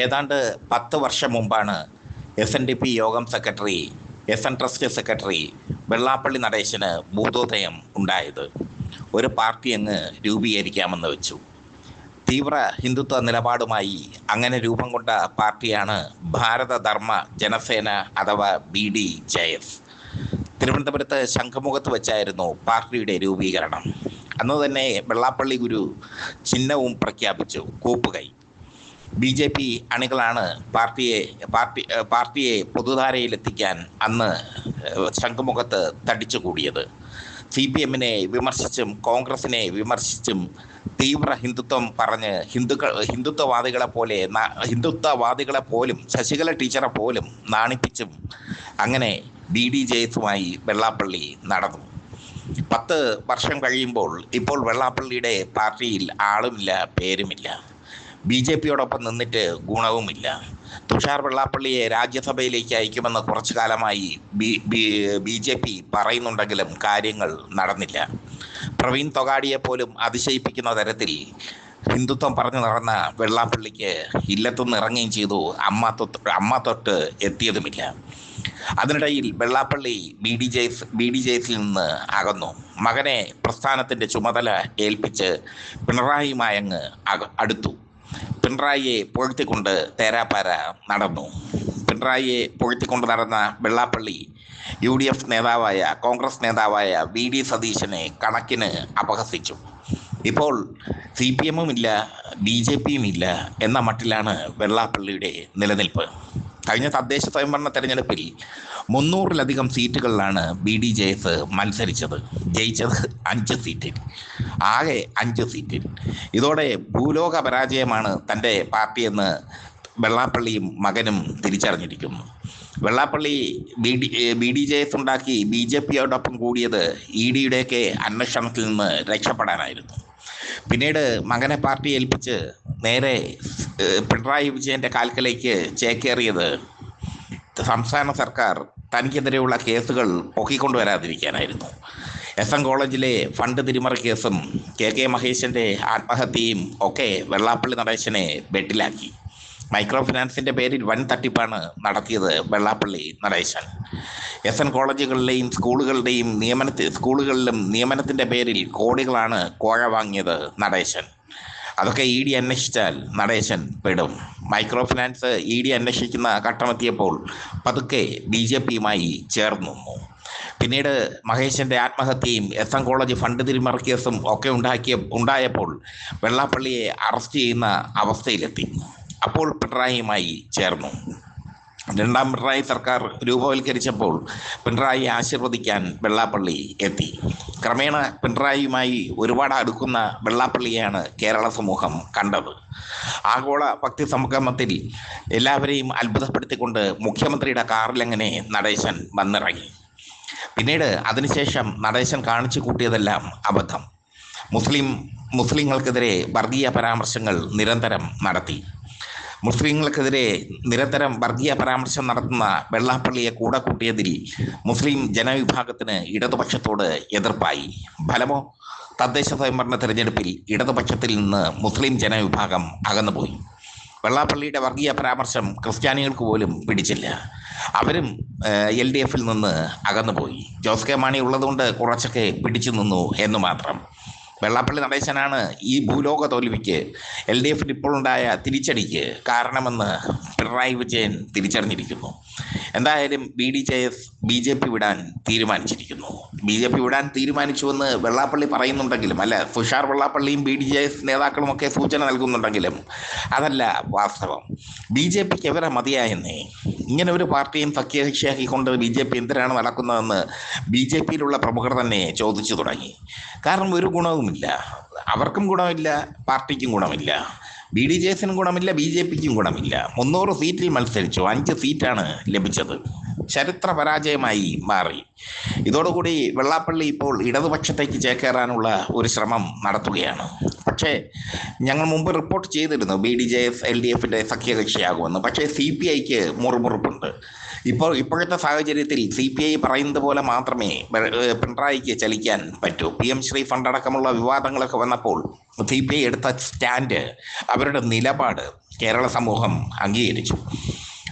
ഏതാണ്ട് 10 വർഷം മുമ്പാണ് SNDP യോഗം secretary, SN trust secretary Vellappally നടേശന് ഭൂതോദയം ഉണ്ടായത്. ഒരു പാർട്ടി അങ്ങ് രൂപീകരിക്കാമെന്ന് വെച്ചു. തീവ്ര ഹിന്ദുത്വ നിലപാടുമായി അങ്ങനെ രൂപം കൊണ്ട പാർട്ടിയാണ് ഭാരത ധർമ്മ ജനസേന അഥവാ BDJS. തിരുവനന്തപുരത്ത് ശംഖുമുഖത്ത് വെച്ചായിരുന്നു പാർട്ടിയുടെ രൂപീകരണം. അന്ന് തന്നെ വെള്ളാപ്പള്ളി ഗുരു ചിഹ്നവും പ്രഖ്യാപിച്ചു, കൂപ്പുകൈ. BJP അണികളാണ് പാർട്ടിയെ പൊതുധാരയിലെത്തിക്കാൻ അന്ന് ശംഖുമുഖത്ത് തടിച്ചുകൂടിയത്. CPM-നെ വിമർശിച്ചും കോൺഗ്രസിനെ വിമർശിച്ചും തീവ്ര ഹിന്ദുത്വം പറഞ്ഞ് ഹിന്ദുത്വവാദികളെ പോലും ശശികല ടീച്ചറെ പോലും നാണിപ്പിച്ചും അങ്ങനെ BDJS-മായി വെള്ളാപ്പള്ളി നടന്നു. 10 വർഷം കഴിയുമ്പോൾ ഇപ്പോൾ വെള്ളാപ്പള്ളിയുടെ പാർട്ടിയിൽ ആളുമില്ല, പേരുമില്ല. BJP-യോടൊപ്പം നിന്നിട്ട് ഗുണവുമില്ല. തുഷാർ വെള്ളാപ്പള്ളിയെ രാജ്യസഭയിലേക്ക് അയക്കുമെന്ന് കുറച്ചു കാലമായി BJP പറയുന്നുണ്ടെങ്കിലും കാര്യങ്ങൾ നടന്നില്ല. പ്രവീൺ തൊഗാഡിയെ പോലും അതിശയിപ്പിക്കുന്ന തരത്തിൽ ഹിന്ദുത്വം പറഞ്ഞു നടന്ന വെള്ളാപ്പള്ളിക്ക് ഇല്ലത്തുനിന്ന് ഇറങ്ങുകയും ചെയ്തു, അമ്മ തൊട്ട് എത്തിയതുമില്ല. അതിനിടയിൽ വെള്ളാപ്പള്ളി BDJS-ൽ നിന്ന് അകന്നു. മകനെ പ്രസ്ഥാനത്തിൻ്റെ ചുമതല ഏൽപ്പിച്ച് പിണറായിയുമായി അങ്ങ് അടുത്തു. പിണറായിയെ പുകഴ്ത്തിക്കൊണ്ട് തേരാപ്പാര നടന്നു. പിണറായിയെ പുകഴ്ത്തിക്കൊണ്ട് നടന്ന വെള്ളാപ്പള്ളി UDF നേതാവായ, കോൺഗ്രസ് നേതാവായ VD സതീശനെ കണക്കിന് അപഹസിച്ചു. ഇപ്പോൾ CPM-ഉം ഇല്ല, BJP-യും ഇല്ല എന്ന മട്ടിലാണ് വെള്ളാപ്പള്ളിയുടെ നിലനിൽപ്പ്. കഴിഞ്ഞ തദ്ദേശ സ്വയംഭരണ തെരഞ്ഞെടുപ്പിൽ 300-ലധികം സീറ്റുകളിലാണ് BDJS മത്സരിച്ചത്. ജയിച്ചത് 5 സീറ്റിൽ, ആകെ 5 സീറ്റിൽ. ഇതോടെ ഭൂലോക പരാജയമാണ് തൻ്റെ പാർട്ടിയെന്ന് വെള്ളാപ്പള്ളിയും മകനും തിരിച്ചറിഞ്ഞിരിക്കുന്നു. വെള്ളാപ്പള്ളി BDJS ഉണ്ടാക്കി BJP-യോടൊപ്പം കൂടിയത് ED-യുടെയൊക്കെ അന്വേഷണത്തിൽ നിന്ന് രക്ഷപ്പെടാനായിരുന്നു. പിന്നീട് മകനെ പാർട്ടി ഏൽപ്പിച്ച് നേരെ പിണറായി വിജയൻ്റെ കാൽക്കലേക്ക് ചേക്കേറിയത് സംസ്ഥാന സർക്കാർ തനിക്കെതിരെയുള്ള കേസുകൾ പൊക്കിക്കൊണ്ടുവരാതിരിക്കാനായിരുന്നു. SM കോളേജിലെ ഫണ്ട് തിരിമറി കേസും KK മഹേശൻ്റെ ആത്മഹത്യയും ഒക്കെ വെള്ളാപ്പള്ളി നടേശനെ വെട്ടിലാക്കി. മൈക്രോ ഫിനാൻസിൻ്റെ പേരിൽ വൻ തട്ടിപ്പാണ് നടത്തിയത് വെള്ളാപ്പള്ളി നടേശൻ. SN കോളേജുകളിലെയും സ്കൂളുകളിലും നിയമനത്തിൻ്റെ പേരിൽ കോടികളാണ് കോഴ വാങ്ങിയത് നടേശൻ. അതൊക്കെ ED അന്വേഷിച്ചാൽ നടേശൻ പെടും. മൈക്രോ ഫിനാൻസ് ED അന്വേഷിക്കുന്ന ഘട്ടമെത്തിയപ്പോൾ പതുക്കെ BJP-യുമായി ചേർന്നു. പിന്നീട് മഹേശൻ്റെ ആത്മഹത്യയും SM കോളേജ് ഫണ്ട് തിരിമറി കേസും ഒക്കെ ഉണ്ടായപ്പോൾ വെള്ളാപ്പള്ളിയെ അറസ്റ്റ് ചെയ്യുന്ന അവസ്ഥയിലെത്തി. അപ്പോൾ പിണറായിയുമായി ചേർന്നു. രണ്ടാം പിണറായി സർക്കാർ രൂപവൽക്കരിച്ചപ്പോൾ പിണറായി ആശീർവദിക്കാൻ വെള്ളാപ്പള്ളി എത്തി. ക്രമേണ പിണറായിയുമായി ഒരുപാട് അടുക്കുന്ന വെള്ളാപ്പള്ളിയെയാണ് കേരള സമൂഹം കണ്ടത്. ആഗോള ഭക്തി സംഗമത്തിൽ എല്ലാവരെയും അത്ഭുതപ്പെടുത്തിക്കൊണ്ട് മുഖ്യമന്ത്രിയുടെ കാറിലെങ്ങനെ നടേശൻ വന്നിറങ്ങി. പിന്നീട് അതിനുശേഷം നടേശൻ കാണിച്ചു കൂട്ടിയതെല്ലാം അബദ്ധം. മുസ്ലിങ്ങൾക്കെതിരെ വർഗീയ പരാമർശങ്ങൾ നിരന്തരം നടത്തി. മുസ്ലിങ്ങൾക്കെതിരെ നിരന്തരം വർഗീയ പരാമർശം നടത്തുന്ന വെള്ളാപ്പള്ളിയെ കൂടെ കൂട്ടിയതിൽ മുസ്ലിം ജനവിഭാഗത്തിന് ഇടതുപക്ഷത്തോട് എതിർപ്പായി. ഫലമോ, തദ്ദേശ സ്വയംഭരണ തെരഞ്ഞെടുപ്പിൽ ഇടതുപക്ഷത്തിൽ നിന്ന് മുസ്ലിം ജനവിഭാഗം അകന്നുപോയി. വെള്ളാപ്പള്ളിയുടെ വർഗീയ പരാമർശം ക്രിസ്ത്യാനികൾക്ക് പോലും പിടിച്ചില്ല. അവരും LDF-ൽ നിന്ന് അകന്നുപോയി. ജോസ് കെ മാണി ഉള്ളതുകൊണ്ട് കുറച്ചൊക്കെ പിടിച്ചു നിന്നു എന്ന് മാത്രം. വെള്ളാപ്പള്ളി നടേശനാണ് ഈ ഭൂലോക തോൽവിക്ക്, LDF-ൽ ഇപ്പോഴുണ്ടായ തിരിച്ചടിക്ക് കാരണമെന്ന് പിണറായി വിജയൻ തിരിച്ചറിഞ്ഞിരിക്കുന്നു. എന്തായാലും BDJS BJP വിടാൻ തീരുമാനിച്ചിരിക്കുന്നു. BJP വിടാൻ തീരുമാനിച്ചുവെന്ന് വെള്ളാപ്പള്ളി പറയുന്നുണ്ടെങ്കിലും, അല്ല, തുഷാർ വെള്ളാപ്പള്ളിയും BDJS നേതാക്കളുമൊക്കെ സൂചന നൽകുന്നുണ്ടെങ്കിലും അതല്ല വാസ്തവം. BJPക്ക് എവരെ മതിയായെന്നേ. ഇങ്ങനെ ഒരു പാർട്ടിയും സഖ്യകക്ഷിയാക്കിക്കൊണ്ട് BJP എന്തിനാണ് നടക്കുന്നതെന്ന് BJP-യിലുള്ള പ്രമുഖർ തന്നെ ചോദിച്ചു തുടങ്ങി. കാരണം ഒരു ഗുണവുമില്ല, അവർക്കും ഗുണമില്ല, പാർട്ടിക്കും ഗുണമില്ല. BDJS-നും ഗുണമില്ല, BJP-ക്കും ഗുണമില്ല. 300 സീറ്റിൽ മത്സരിച്ചു, 5 സീറ്റാണ് ലഭിച്ചത്. ചരിത്ര പരാജയമായി മാറി. ഇതോടുകൂടി വെള്ളാപ്പള്ളി ഇപ്പോൾ ഇടതുപക്ഷത്തേക്ക് ചേക്കേറാനുള്ള ഒരു ശ്രമം നടത്തുകയാണ്. പക്ഷേ ഞങ്ങൾ മുമ്പ് റിപ്പോർട്ട് ചെയ്തിരുന്നു BDJS LDF-ൻ്റെ സഖ്യകക്ഷിയാകുമെന്ന്. പക്ഷേ CPI-ക്ക് മുറുമുറുപ്പുണ്ട്. ഇപ്പോഴത്തെ സാഹചര്യത്തിൽ CPI പറയുന്നത് പോലെ മാത്രമേ പിണറായിക്ക് ചലിക്കാൻ പറ്റൂ. PM ശ്രീ ഫണ്ട് അടക്കമുള്ള വിവാദങ്ങളൊക്കെ വന്നപ്പോൾ CPI എടുത്ത സ്റ്റാൻഡ്, അവരുടെ നിലപാട് കേരള സമൂഹം അംഗീകരിച്ചു.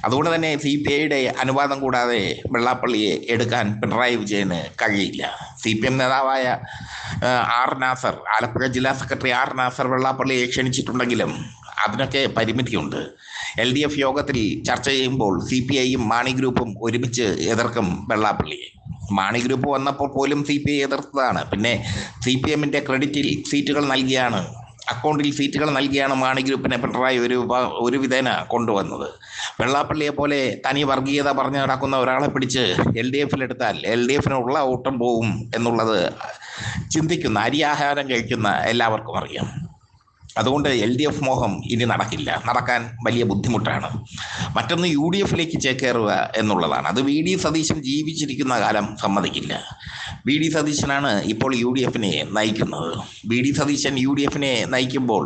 അതുകൊണ്ട് തന്നെ CPIയുടെ അനുവാദം കൂടാതെ വെള്ളാപ്പള്ളിയെ എടുക്കാൻ പിണറായി വിജയന് കഴിയില്ല. CPM നേതാവായ R നാസർ, ആലപ്പുഴ ജില്ലാ സെക്രട്ടറി R നാസർ വെള്ളാപ്പള്ളിയെ ക്ഷണിച്ചിട്ടുണ്ടെങ്കിലും അതിനൊക്കെ പരിമിതിയുണ്ട്. LDF യോഗത്തിൽ ചർച്ച ചെയ്യുമ്പോൾ CPIയും മാണി ഗ്രൂപ്പും ഒരുമിച്ച് എതിർക്കും വെള്ളാപ്പള്ളിയെ. മാണി ഗ്രൂപ്പ് വന്നപ്പോൾ പോലും CPI എതിർത്തതാണ്. പിന്നെ CPMന്റെ ക്രെഡിറ്റിൽ സീറ്റുകൾ നൽകിയാണ്, അക്കൗണ്ടിൽ സീറ്റുകൾ നൽകിയാണ് മാണി ഗ്രൂപ്പിനെ പിണറായി ഒരു വിധേന കൊണ്ടുവന്നത്. വെള്ളാപ്പള്ളിയെ പോലെ തനി വർഗീയത പറഞ്ഞു നടക്കുന്ന ഒരാളെ പിടിച്ച് LDFിലെടുത്താൽ LDFിനുള്ള വോട്ടും പോവും എന്നുള്ളത് ചിന്തിക്കുന്ന, അരിയാഹാരം കഴിക്കുന്ന എല്ലാവർക്കും അറിയാം. അതുകൊണ്ട് LDF മോഹം ഇനി നടക്കാൻ വലിയ ബുദ്ധിമുട്ടാണ്. മറ്റൊന്ന് UDFിലേക്ക് ചേക്കേറുക എന്നുള്ളതാണ്. അത് VD സതീശൻ ജീവിച്ചിരിക്കുന്ന കാലം സമ്മതിക്കില്ല. VD സതീശനാണ് ഇപ്പോൾ UDFിനെ നയിക്കുന്നത്. VD സതീശൻ UDFിനെ നയിക്കുമ്പോൾ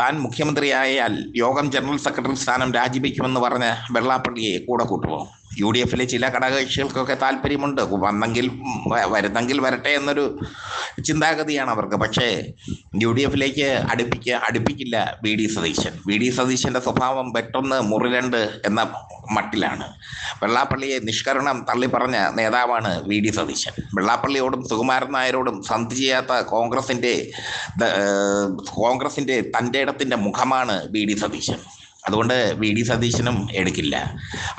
താൻ മുഖ്യമന്ത്രിയായാൽ യോഗം ജനറൽ സെക്രട്ടറി സ്ഥാനം രാജിവെക്കുമെന്ന് പറഞ്ഞ് വെള്ളാപ്പള്ളിയെ കൂടെ കൂട്ടുമോ? UDFിലെ ചില ഘടകകക്ഷികൾക്കൊക്കെ താല്പര്യമുണ്ട്, വരുന്നെങ്കിൽ വരട്ടെ എന്നൊരു ചിന്താഗതിയാണ് അവർക്ക്. പക്ഷേ UDFിലേക്ക് അടുപ്പിക്കില്ല VD സതീശൻ. VD സതീശന്റെ സ്വഭാവം വെട്ടൊന്ന് മുറിരണ്ട് എന്ന മട്ടിലാണ്. വെള്ളാപ്പള്ളിയെ നിഷ്കരണം തള്ളിപ്പറഞ്ഞ നേതാവാണ് VD സതീശൻ. വെള്ളാപ്പള്ളിയോടും സുകുമാരൻ നായരോടും സന്ധി ചെയ്യാത്ത കോൺഗ്രസിന്റെ തൻ്റെ ഇടത്തിന്റെ മുഖമാണ് VD സതീശൻ. അതുകൊണ്ട് VD സതീശനും എടുക്കില്ല.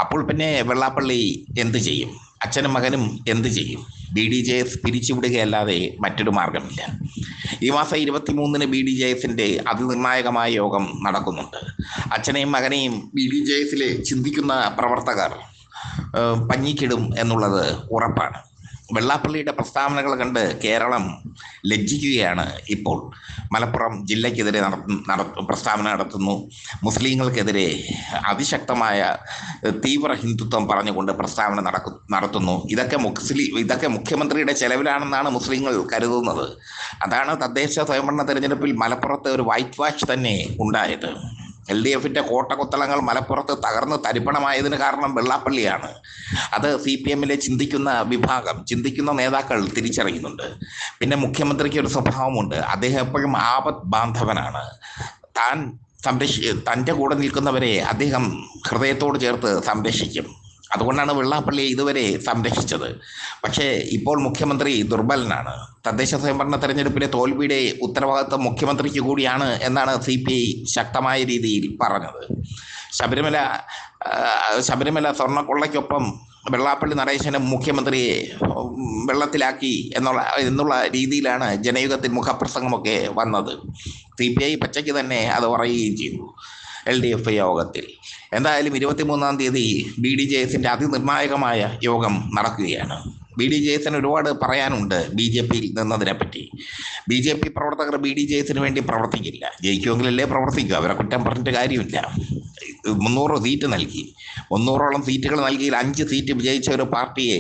അപ്പോൾ പിന്നെ വെള്ളാപ്പള്ളി എന്ത് ചെയ്യും? അച്ഛനും മകനും എന്ത് ചെയ്യും? BDJS പിരിച്ചുവിടുകയല്ലാതെ മറ്റൊരു മാർഗമില്ല. ഈ മാസം 23-ന് BDJSന്റെ അതിനിർണായകമായ യോഗം നടക്കുന്നുണ്ട്. അച്ഛനെയും മകനെയും BDJSൽ ചിന്തിക്കുന്ന പ്രവർത്തകർ പഞ്ഞിക്കിടും എന്നുള്ളത് ഉറപ്പാണ്. വെള്ളാപ്പള്ളിയുടെ പ്രസ്താവനകൾ കണ്ട് കേരളം ലജ്ജിക്കുകയാണ് ഇപ്പോൾ. മലപ്പുറം ജില്ലയ്ക്കെതിരെ പ്രസ്താവന നടത്തുന്നു. മുസ്ലിങ്ങൾക്കെതിരെ അതിശക്തമായ തീവ്ര ഹിന്ദുത്വം പറഞ്ഞുകൊണ്ട് പ്രസ്താവന നടത്തുന്നു. ഇതൊക്കെ മുഖ്യമന്ത്രിയുടെ ചെലവിലാണെന്നാണ് മുസ്ലിങ്ങൾ കരുതുന്നത്. അതാണ് തദ്ദേശ സ്വയംഭരണ തെരഞ്ഞെടുപ്പിൽ മലപ്പുറത്ത് ഒരു വൈറ്റ് വാഷ് തന്നെ ഉണ്ടായത്. LDFിന്റെ കോട്ടകൊത്തളങ്ങൾ മലപ്പുറത്ത് തകർന്ന് തരിപ്പണമായതിന് കാരണം വെള്ളാപ്പള്ളിയാണ്. അത് CPMലെ ചിന്തിക്കുന്ന നേതാക്കൾ തിരിച്ചറിയുന്നുണ്ട്. പിന്നെ മുഖ്യമന്ത്രിക്ക് ഒരു സ്വഭാവമുണ്ട്, അദ്ദേഹം എപ്പോഴും ആപത് ബാന്ധവനാണ്. തൻ്റെ കൂടെ നിൽക്കുന്നവരെ അദ്ദേഹം ഹൃദയത്തോട് ചേർത്ത് സംരക്ഷിക്കും. അതുകൊണ്ടാണ് വെള്ളാപ്പള്ളിയെ ഇതുവരെ സംരക്ഷിച്ചത്. പക്ഷേ ഇപ്പോൾ മുഖ്യമന്ത്രി ദുർബലനാണ്. തദ്ദേശ സ്വയംഭരണ തെരഞ്ഞെടുപ്പിലെ തോൽവിയുടെ ഉത്തരവാദിത്വം മുഖ്യമന്ത്രിക്ക് കൂടിയാണ് എന്നാണ് CPI ശക്തമായ രീതിയിൽ പറഞ്ഞത്. ശബരിമല സ്വർണ്ണക്കൊള്ളയ്ക്കൊപ്പം വെള്ളാപ്പള്ളി നടേശനും മുഖ്യമന്ത്രിയെ വെള്ളത്തിലാക്കി എന്നുള്ള രീതിയിലാണ് ജനയുഗത്തിൽ മുഖപ്രസംഗമൊക്കെ വന്നത്. CPI പച്ചയ്ക്ക് തന്നെ അത് പറയുകയും ചെയ്തു LDF യോഗത്തിൽ. എന്തായാലും 23-ാം തീയതി BDJSന്റെ അതിനിർണായകമായ യോഗം നടക്കുകയാണ്. BDJSന് ഒരുപാട് പറയാനുണ്ട് BJPയിൽ നിന്നതിനെപ്പറ്റി. BJP പ്രവർത്തകർ BDJSന് വേണ്ടി പ്രവർത്തിക്കില്ല. ജയിക്കുമെങ്കിലല്ലേ പ്രവർത്തിക്കുക, അവരെ കുറ്റം പറഞ്ഞിട്ട് കാര്യമില്ല. 300 സീറ്റ് നൽകി, 300ഓളം സീറ്റുകൾ നൽകിയിൽ 5 സീറ്റ് വിജയിച്ച ഒരു പാർട്ടിയെ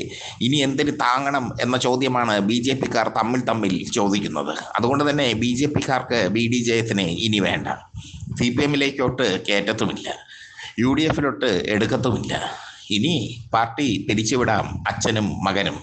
ഇനി എന്തിന് താങ്ങണം എന്ന ചോദ്യമാണ് BJPക്കാർ തമ്മിൽ ചോദിക്കുന്നത്. അതുകൊണ്ട് തന്നെ BJPക്കാർക്ക് BDJSനെ ഇനി വേണ്ട. CPMലേക്കോട്ട് കയറ്റത്തുമില്ല, UDFിലോട്ട് എടുക്കത്തുമില്ല. ഇനി പാർട്ടി പിരിച്ചുവിടാം അച്ഛനും മകനും.